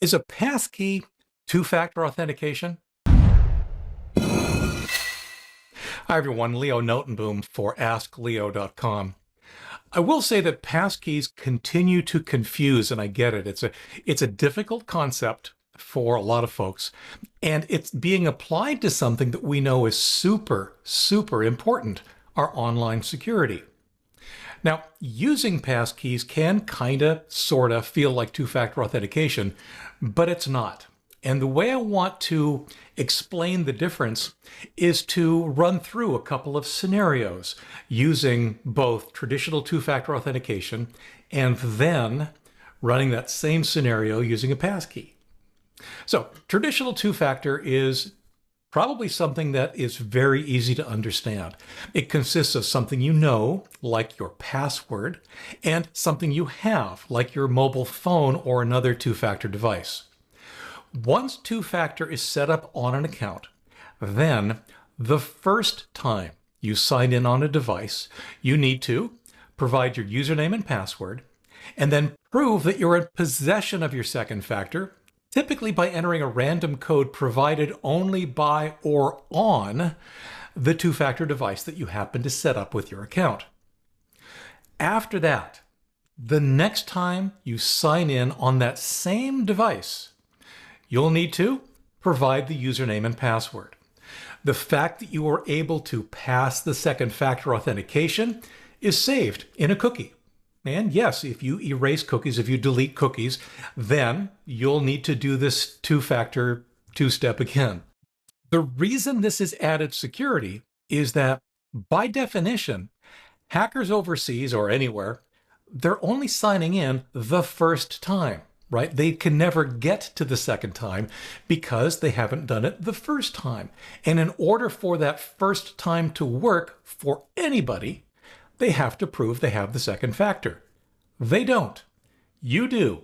Is a passkey two-factor authentication? Hi everyone, Leo Notenboom for askleo.com. I will say that passkeys continue to confuse, and I get it. It's a difficult concept for a lot of folks, and it's being applied to something that we know is super, super important, our online security. Now, using passkeys can sort of feel like two-factor authentication, but it's not. And the way I want to explain the difference is to run through a couple of scenarios using both traditional two-factor authentication and then running that same scenario using a passkey. So, traditional two-factor is probably something that is very easy to understand. It consists of something you know, like your password, and something you have, like your mobile phone or another two-factor device. Once two-factor is set up on an account, then the first time you sign in on a device, you need to provide your username and password, and then prove that you're in possession of your second factor, typically by entering a random code provided only by or on the two-factor device that you happen to set up with your account. After that, the next time you sign in on that same device, you'll need to provide the username and password. The fact that you are able to pass the second factor authentication is saved in a cookie. And yes, if you erase cookies, if you delete cookies, then you'll need to do this two-factor two-step again. The reason this is added security is that, by definition, hackers overseas or anywhere, they're only signing in the first time, right? They can never get to the second time because they haven't done it the first time. And in order for that first time to work for anybody, they have to prove they have the second factor. They don't. You do.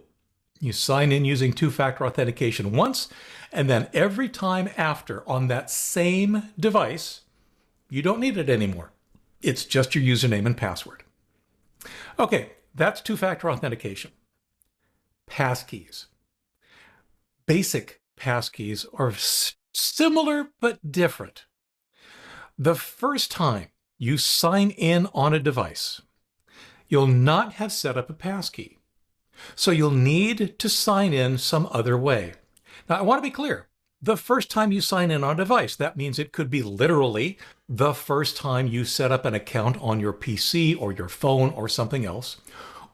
You sign in using two-factor authentication once, and then every time after on that same device, you don't need it anymore. It's just your username and password. Okay, that's two-factor authentication. Passkeys. Basic passkeys are similar but different. The first time you sign in on a device, you'll not have set up a passkey. So you'll need to sign in some other way. Now, I want to be clear. The first time you sign in on a device, that means it could be literally the first time you set up an account on your PC or your phone or something else.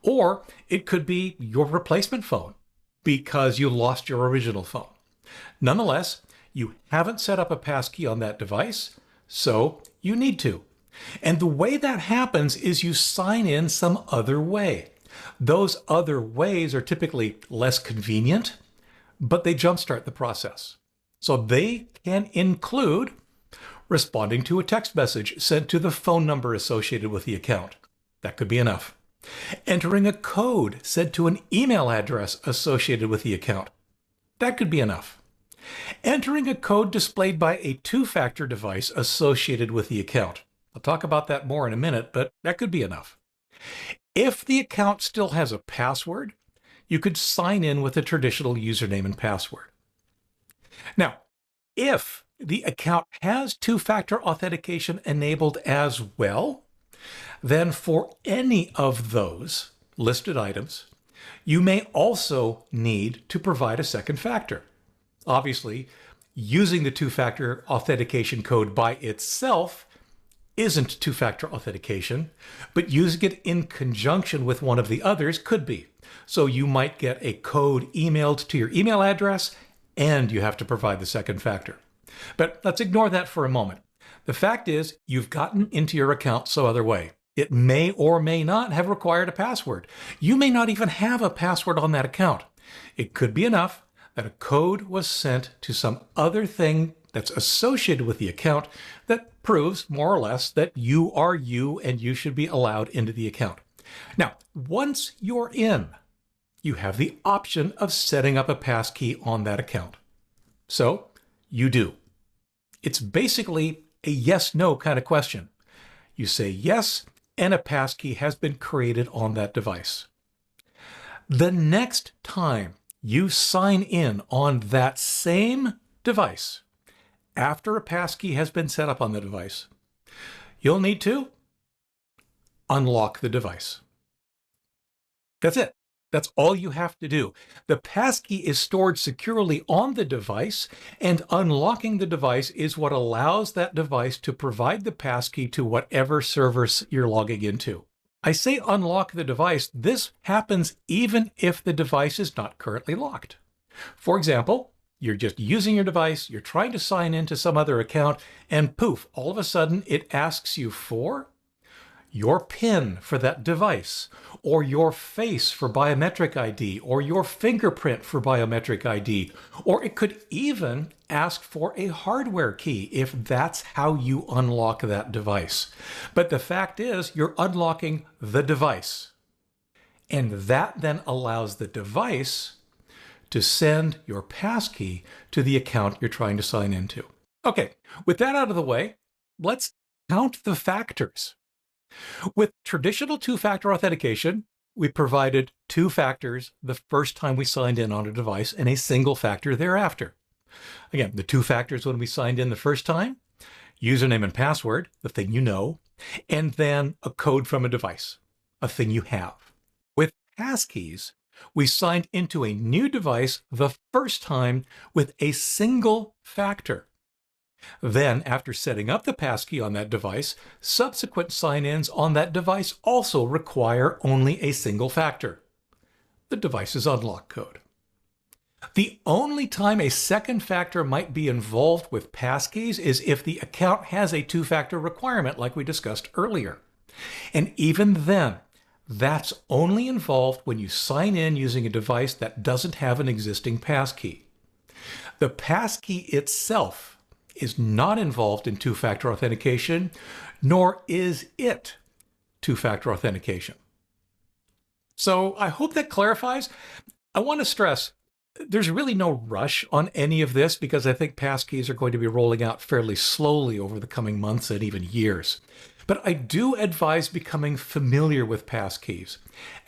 Or it could be your replacement phone because you lost your original phone. Nonetheless, you haven't set up a passkey on that device, so you need to. And the way that happens is you sign in some other way. Those other ways are typically less convenient, but they jumpstart the process. So they can include responding to a text message sent to the phone number associated with the account. That could be enough. Entering a code sent to an email address associated with the account. That could be enough. Entering a code displayed by a two-factor device associated with the account. I'll talk about that more in a minute, but that could be enough. If the account still has a password, you could sign in with a traditional username and password. Now, if the account has two-factor authentication enabled as well, then for any of those listed items, you may also need to provide a second factor. Obviously, using the two-factor authentication code by itself isn't two-factor authentication, but using it in conjunction with one of the others could be. So you might get a code emailed to your email address, and you have to provide the second factor. But let's ignore that for a moment. The fact is, you've gotten into your account some other way. It may or may not have required a password. You may not even have a password on that account. It could be enough that a code was sent to some other thing that's associated with the account that proves more or less that you are you and you should be allowed into the account. Now, once you're in, you have the option of setting up a passkey on that account. So you do. It's basically a yes-no kind of question. You say yes, and a passkey has been created on that device. The next time you sign in on that same device after a passkey has been set up on the device, you'll need to unlock the device. That's it. That's all you have to do. The passkey is stored securely on the device, and unlocking the device is what allows that device to provide the passkey to whatever servers you're logging into. I say unlock the device. This happens even if the device is not currently locked. For example, you're just using your device, you're trying to sign into some other account, and poof, all of a sudden it asks you for your PIN for that device, or your face for biometric ID, or your fingerprint for biometric ID, or it could even ask for a hardware key if that's how you unlock that device. But the fact is, you're unlocking the device. And that then allows the device to send your passkey to the account you're trying to sign into. Okay, with that out of the way, let's count the factors. With traditional two-factor authentication, we provided 2 factors the first time we signed in on a device and a single factor thereafter. Again, the 2 factors when we signed in the first time, username and password, the thing you know, and then a code from a device, a thing you have. With passkeys, we signed into a new device the first time with a single factor. Then, after setting up the passkey on that device, subsequent sign-ins on that device also require only a single factor, the device's unlock code. The only time a second factor might be involved with passkeys is if the account has a 2-factor requirement like we discussed earlier. And even then, that's only involved when you sign in using a device that doesn't have an existing passkey. The passkey itself is not involved in 2-factor authentication, nor is it 2-factor authentication. So I hope that clarifies. I want to stress, there's really no rush on any of this because I think passkeys are going to be rolling out fairly slowly over the coming months and even years. But I do advise becoming familiar with passkeys.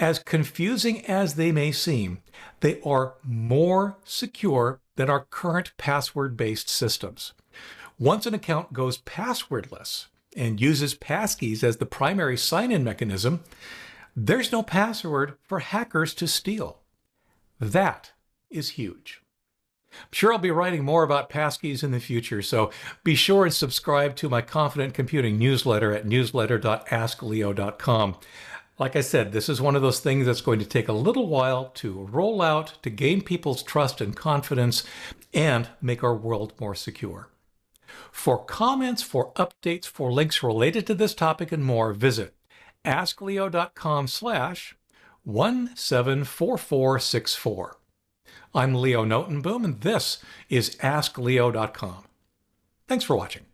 As confusing as they may seem, they are more secure than our current password-based systems. Once an account goes passwordless and uses passkeys as the primary sign-in mechanism, there's no password for hackers to steal. That is huge. I'm sure I'll be writing more about passkeys in the future, so be sure and subscribe to my Confident Computing newsletter at newsletter.askleo.com. Like I said, this is one of those things that's going to take a little while to roll out, to gain people's trust and confidence, and make our world more secure. For comments, for updates, for links related to this topic and more, visit askleo.com/174464. I'm Leo Notenboom, and this is askleo.com. Thanks for watching.